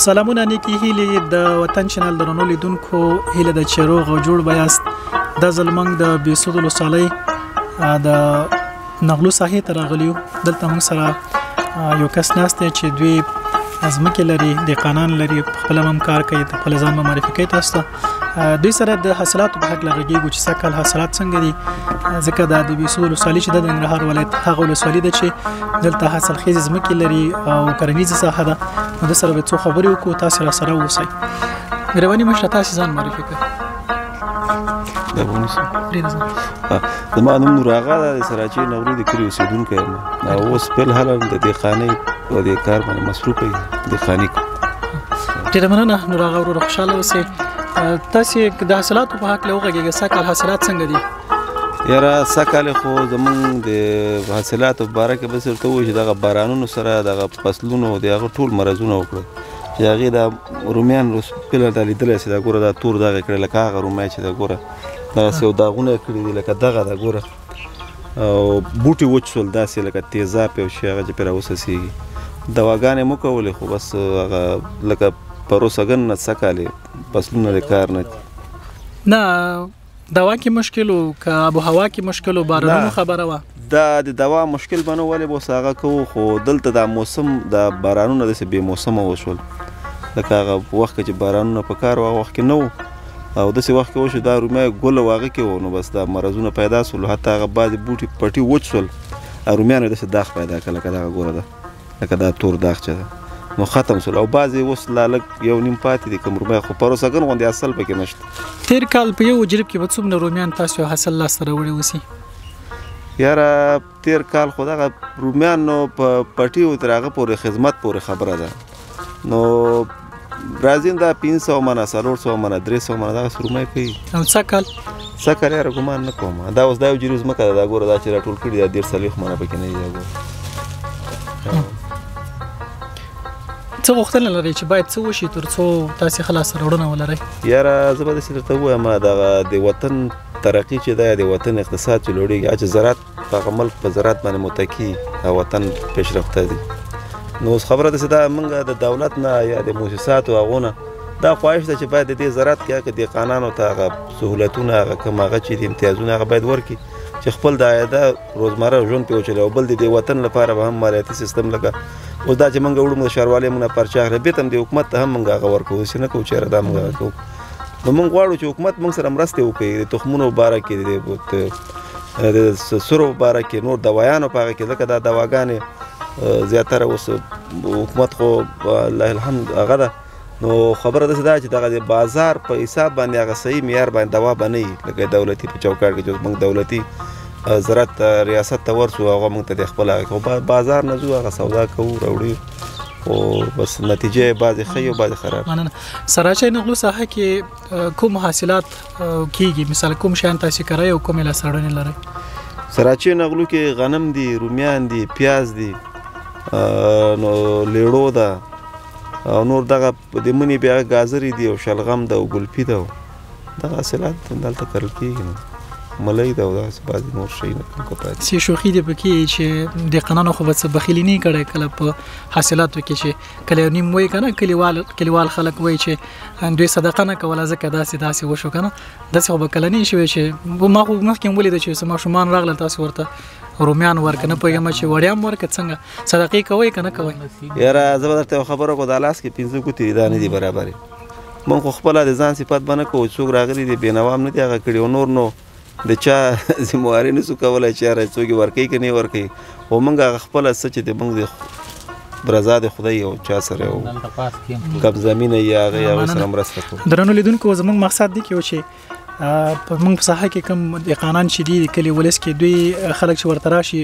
سلامونه نیکی هیلې د وطن چینل درنو لیدونکو هیله د چیروغ او جوړ بیاست د زلمنګ د بیسود لسالۍ د نغلو ساحې ته راغلیو دلته موږ سره یو کس ناست دی چې دوی ازمکه لري د قانون لري خپل هم کار کوي د خپل ځان معرفي کوي تاسو ته دوی سره د حاصلاتو په حق لږیږي چې سکهال حاصلات څنګه دي ځکه د بیسود لسالۍ چې د ننګرهار ولایت هغه ولسوالۍ ده چې دلته حاصل خیز ازمکه لري او کرنیزه ساحه ده نو د سره به څو خبرې وکړو تاسو سره اوسئ مهرباني مشته تاسو ځان معرفي کړئ زما نوم نور آغا د سراچې نغلو د کلي اوسېدونکی یم او اوس فل حالا د دې خانې په دې کار باندې مصروف یم د خانې ډېره مننه نور آغا ورور خوشحاله اوسئ تاسو د حاصلاتو په حق له وغږیږئ سږکال حاصلات څنګه دي یاره سږکال خو زمونږ د حاصلاتو په باره کې بس ورته ووایو چې دغه بارانونو سره دغه فصلونو د هغه ټول مرضونه وکړل چې هغې د رومیان پله دا لیدلی چې دا ګوره دا تور دغه کړی لکه هغه رومی چې دا ګوره دغسې یو داغونه یې کړي دي لکه دغه ده ګوره او بوټي وچ شول داسې لکه تیزاب یو شي هغه چې پرې راوڅڅېږي دواګانې مو کولې خو بس هغه لکه پروسږن نه سږکال فصلونه د کار نه نه دوا کې مشکل و که آب و هوا کې مشکل و بارانونو خبره وه دا د دوا مشکل به نه ولې به اوس هغه کوو خو دلته دا موسم د بارانونه داسې بې موسمه وشول لکه هغه وخت کې چې بارانونه په کار و هغه وخت کې نه و او داسې وخت کې وشو دا رومیه ګل او هغه کې و نو بس دا مرضونه پیدا شول حتی هغه بعضې بوټي پټي وچ شول رومیانو داسې داغ پیدا کړه لکه دغه ګوره ده لکه دا تور داغ چې ده نو ختم شول او بعضې اوس لا لږ یو نیم پاتې دي کوم رومیه خو پروسږن غوندې اصل پکې نشته تېر کال په یو جریب کې به څومره رومیان تاسو حاصل لاسته راوړی اوسي یاره تېر کال خو دغه رومیانو په پټي و تر هغه پورې خدمت پورې خبره ده نو برازیل دا 500 منه 400 منه 300 منه دغسې رومی کوي او سږکال سږکال یاره ګمان نه کوم دا اوس دا یو جریب ځمکه ده دا ګوره دا چې راټول کړي دا 1.5 منه پکې نه دي دا ګوره څه غوښتنه لرئ چې باید څه وشي تر څو تاسې ښه لاسته راوړنه ولرئ یاره زه به داسې درته ووایم دغه د وطن ترقي چې ده د وطن اقتصاد چې لوړېږي چې زراعت په هغه ملک په زراعت باندې متکي او وطن پیشرفته دي نو اوس خبره داسې ده موږ د دولت نه یا د مؤسساتو هغو نه دا خواهش ده چې باید د دې زراعت کې هغه دهقانانو ته هغه سهولتونه هغه کوم هغه چې د امتیازونه هغه باید ورکړي چې خپل د عایده روزمره ژوند پرې وچلوي او بل د دې وطن لپاره به هم مالیاتي سیستم لکه اوس دا چې موږ وړو موږ د ښاروالۍ موږ نه پرچه اخلي بېرته هم د حکومت ته هم موږ هغه ورکوو داسې نه کوو چې یاره دا موږ هغه کوو نو موږ غواړو چې حکومت موږ سره مرستې وکړي د تخمونو په باره کې د سرو په باره کې نور دوایانو په هغه کې ځکه دا دواګانې زیاتره اوس حکومت خو الله الحمد هغه ده نو خبره داسې ده چې دغه د بازار په حساب باندې هغه صحیح معیار باندې دوا به نه وي لکه دولتي په چوکاټ کې چې موږ دولتي زراعت ریاست ته ورسو هغه موږ ته د خپل هغه بازار نه ځو هغه سودا کوو راوړو او بس نتیجه بعضې ښه او بعضې خراب مننه سراچۍ نغلو ساحه کې کوم حاصلات کیږي مثال کوم شیان تاسې کرئ او کومې لاسته راوړنې لرئ سراچۍ نغلو کې غنم دي رومیان دي پیاز دي نو لیړو ده او نور دغه د مني بیا ګازرې دي او شلغم ده او ګلپي ده دغه حاصلات دلته کرل کېږي نو ملۍ ده او دغسې بعضې نور شیونه کوم که پاتې څه شوخي دی پکې چې دهقانانو خو به څه بخیلي نه کړی کله په حاصلاتو کې چې کله یو نیم وایي که نه کلیوال خلک وایي چې دوی صدقه نه کوله ځکه داسې وشو که نه داسې خو به کله نه شوی چې ما خو مخکې هم ولیده چې څه ماشومان راغلل تاسې ورته رومیان ورکه نه پوهېږم چې وړیا هم ورکه څنګه صدقې کوئ که نه کوئ یاره زه به درته یو خبره وکړو دا لاس کې 15 ګوتې دي دا نه دي برابرې موږ خو خپله د ځان صفت به نه کوو څوک راغلي دي بېنوا هم نه دي هغه کړي او نور نو د چا ذمواري نسو کولی چې یاره څوک یې ورکوي که نه یې ورکوي خو موږ هغه خپله څه چې د موږ د رضا د خدای او چا سره یو کم زمینه یې هغې سره مرسته کوو درنو لیدونکو زموږ مقصد دی کې و چې موږ په ساحه کې کوم دهقانان چې دي د کلي ولس کې دوی خلک چې ورته راشي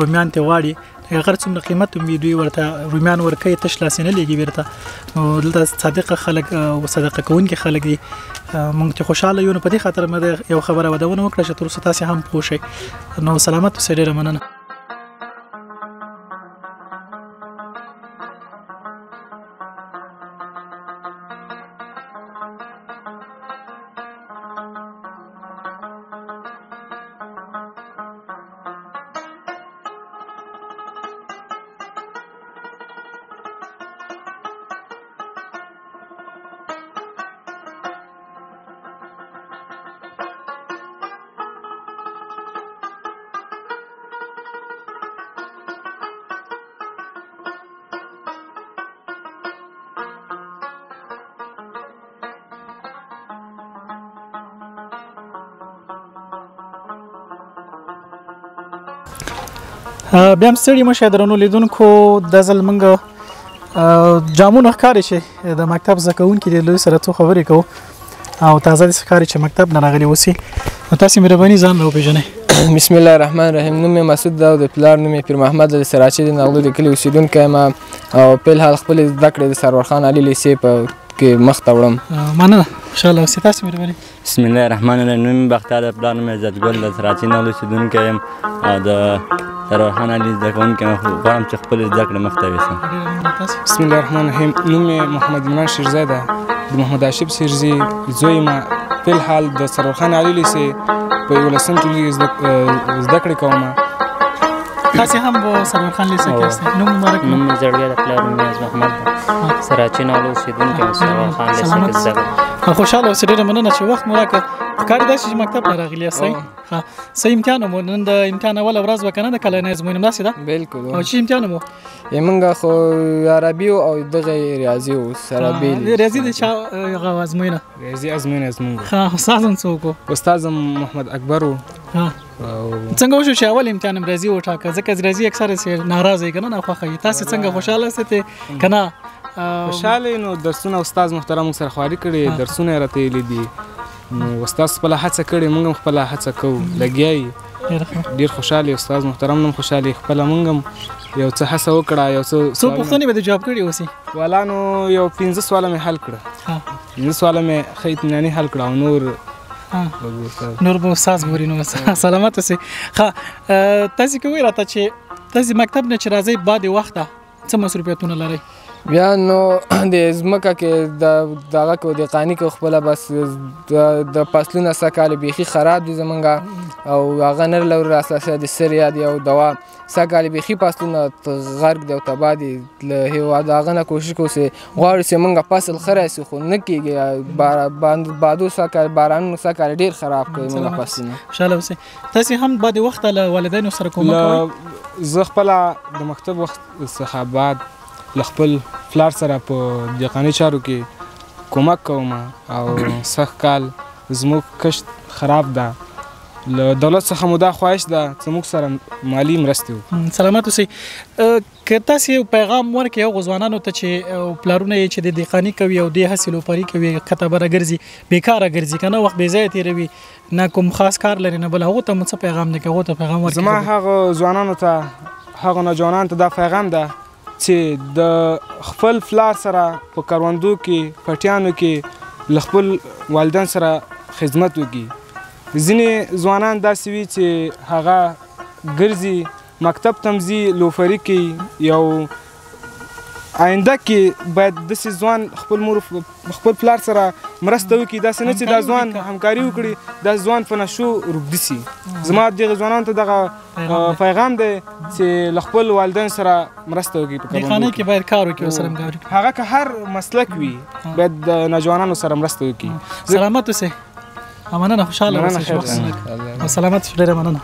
رومیان ته غواړي هغه څومره قیمت هم وي دوی ورته رومیان ورکوي تش لاسې نه لېږي بېرته نو دلته صادقه خلک او صدقه کوونکي خلک دي موږ چې خوشحاله یو نو په دې خاطر مې یو خبره ودونه وکړه چې تر اوسه تاسې هم پوه شئ نو سلامت اوسئ ډېره مننه بیا هم ستړي مه شئ درنو لیدونکو دا ځل موږ جامونه ښکاري چې د مکتب زده کوونکي دي دوی سره څو خبرې کوو او تازه داسې ښکاري چې مکتب نه راغلي اوسي نو تاسې مهرباني ځان راوپېژنئ. بسم الله الرحمن الرحیم. نوم مې مسعود ده او د پلار نوم یې پیر محمد د سراچې د نغلو د کلي اوسېدونکی یم او په الحال خپلې زده کړې د سرور خان علي لیسې په کې مخ ته وړم. مننه خوشحاله اوسئ. تاسې مهرباني. بسم الله الرحمن الرحیم. نوم مې بختیار ده، پلار نوم یې عزتګل د سراچې نغلو اوسېدونکی یم او د سرور خان علي زده کوونکی یم. غواړم چې خپلې زده کړې مخ ته یوسم. بسم الله الرحمن الرحیم. نوم مې محمد عمران شیرزی ده، د محمد هاشم شیرزي زوی یم. په الحال د سرور خان علي لیسې په 11 ټولګي زده کړې کوم. تاسې هم په سرور خان لیسې کې یاست. نوم مبارک. نوم مې زړګی د پلار نوم یې محمد ده، سراچې نغلو اوسېدونکی یم، سرور خان لیسې کې زده کوم. خوشحاله اوسئ. ډېره مننه چې وخت مو راکړ. ښکاري داسې چې مکتب نه راغلي یاست. څه امتحان مو نن د امتحان اوله ورځ وه که نه د کلنۍ ازموینې همداسې ده؟ بالکل. او چې امتحان مو موږ خو عربي او دغه ریاضي و سره بیل. ریاضي د چا هغه ازموینه؟ ریاضي ازموینه زموږ. ښه استاد هم څوک و؟ استاد محمد اکبر و. څنګه وشو چې اول امتحان هم ریاضي وټاکه؟ ځکه ریاضي اکثره ناراضه یې که نه ناخوښه یې. تاسې څنګه خوشحاله یاستې که نه؟ خوشحاله نو درسونه استاد محترم سره خواري کړي، درسونه یې راته ویلي دي، نو استاد خپله هڅه کړې، موږ هم خپله هڅه کوو، لګیا یې. ډېر خوشحاله استاد محترم هم خوشحاله خپله موږ هم یو څه هڅه وکړه. یو څه پوښتنې به د جواب کړي اوسي؟ والا نو یو 15 سواله مې حل کړه. 15 سواله مې ښه اطمیناني حل کړه او نور به استاد ګوري. نو سلامت اوسئ. ښه تاسې کوئ راته چې تاسې مکتب نه چې راځئ بعد وخته څه مصروفیتونه لرئ؟ بیا نو د ځمکه کې د دغه کو د قانی کو خپله بس د فصلونه څه کال بیخي خراب دي زمونږ او هغه نه لرو اساسه د سر یا د یو دوا څه کال بیخي فصلونه غرق دی او تباه دي له هېواد هغه نه کوشش کوو چې غواړو چې موږ فصل ښه راسي خو نه کېږي. بادو څه کال بارانونو څه کال ډېر خراب کوي موږ فصلونه. خوشحاله اوسئ. تاسې هم بعد وخته له والدینو سره کومک کوئ؟ زه خپله د مکتب وخت څخه بعد له خپل پلار سره په دقاني چارو کې کومک کوم او سخت کال زموږ کشت خراب ده، له دولت څخه مو دا خواهش ده چې موږ سره مالي مرستې وکړي. سلامت اوسئ. که تاسې یو پیغام ورکړئ هغو ځوانانو ته چې پلارونه یې چې د دهقاني کوي او دې هسې لوپري کوي، کته بره ګرځي، بېکاره ګرځي که نه، وخت بې ځایه تېروي، نه کوم خاص کار لري نه بل، هغو ته مو څه پیغام دی که هغو ته پیغام ورکړئ؟ زما هغو ځوانانو ته هغو نوجوانانو ته دا پیغام ده چې د خپل پلار سره په کروندو کې پټیانو کې له خپل والدین سره خدمت وکړي. ځینې ځوانان داسې وي چې هغه ګرځي مکتب ته ځي لوفري کوي. یو آینده کې باید داسې ځوان خپل مور خپل پلار سره مرسته وکړي، داسې نه چې دا ځوان همکاري وکړي دا ځوان په نشو روږدي سي. زما دغه ځوانانو ته دغه پیغام دی چې له خپل والدین سره مرسته وکړي. په دهقانۍ کې باید کار وکړي ورسره همکاري وکړي. هغه که هر مسلک وي باید د نوجوانانو سره مرسته وکړي. سلامت اوسئ. مننه خوشحاله اوسئ. سلامت ډېره مننه.